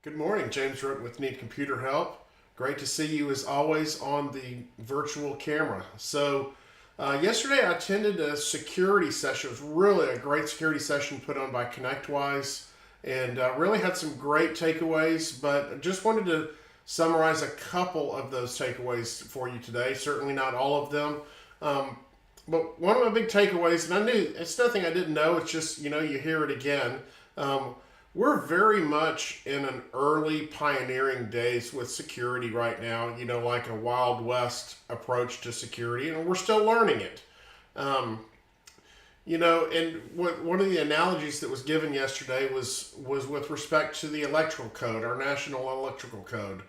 Good morning, James Roten with Need Computer Help. Great to see you as always on the virtual camera. Yesterday I attended a security session. It was really a great security session put on by ConnectWise and really had some great takeaways, but I just wanted to summarize a couple of those takeaways for you today. Certainly not all of them. But one of my big takeaways, and I knew it's nothing I didn't know, it's just, you hear it again. We're very much in an early pioneering days with security right now, like a Wild West approach to security, and we're still learning it. And one of the analogies that was given yesterday was with respect to the electrical code, our national electrical code.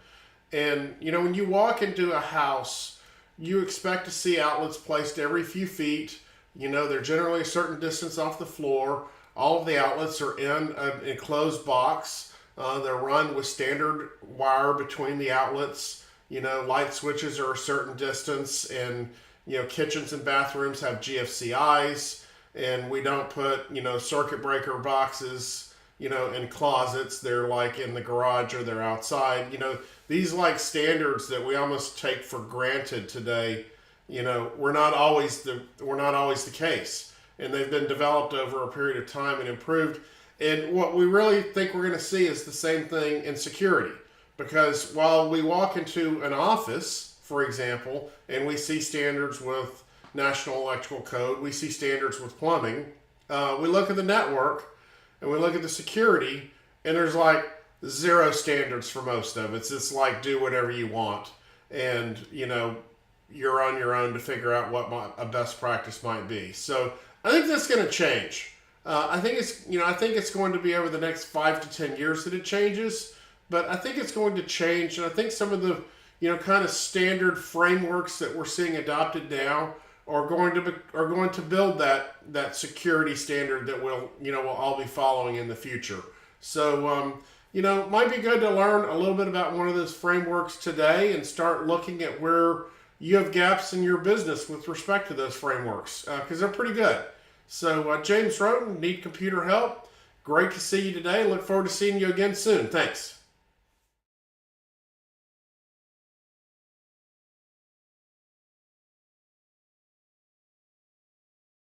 And, when you walk into a house, you expect to see outlets placed every few feet. They're generally a certain distance off the floor. All of the outlets are in an enclosed box. They're run with standard wire between the outlets. Light switches are a certain distance, and kitchens and bathrooms have GFCIs, and we don't put circuit breaker boxes in closets. They're like in the garage or they're outside. These like standards that we almost take for granted today. We're not always the case. And they've been developed over a period of time and improved. And what we really think we're going to see is the same thing in security. Because while we walk into an office, for example, and we see standards with National Electrical Code, we see standards with plumbing, we look at the network and we look at the security, and there's like zero standards for most of it. It's just like do whatever you want. And, you're on your own to figure out what a best practice might be. So I think that's going to change. I think it's going to be over the next 5 to 10 years that it changes, but I think it's going to change. And I think some of the, kind of standard frameworks that we're seeing adopted now are going to build that security standard that we'll all be following in the future. So, it might be good to learn a little bit about one of those frameworks today and start looking at where you have gaps in your business with respect to those frameworks, because they're pretty good. So James Roten, Need Computer Help. Great to see you today. Look forward to seeing you again soon. Thanks.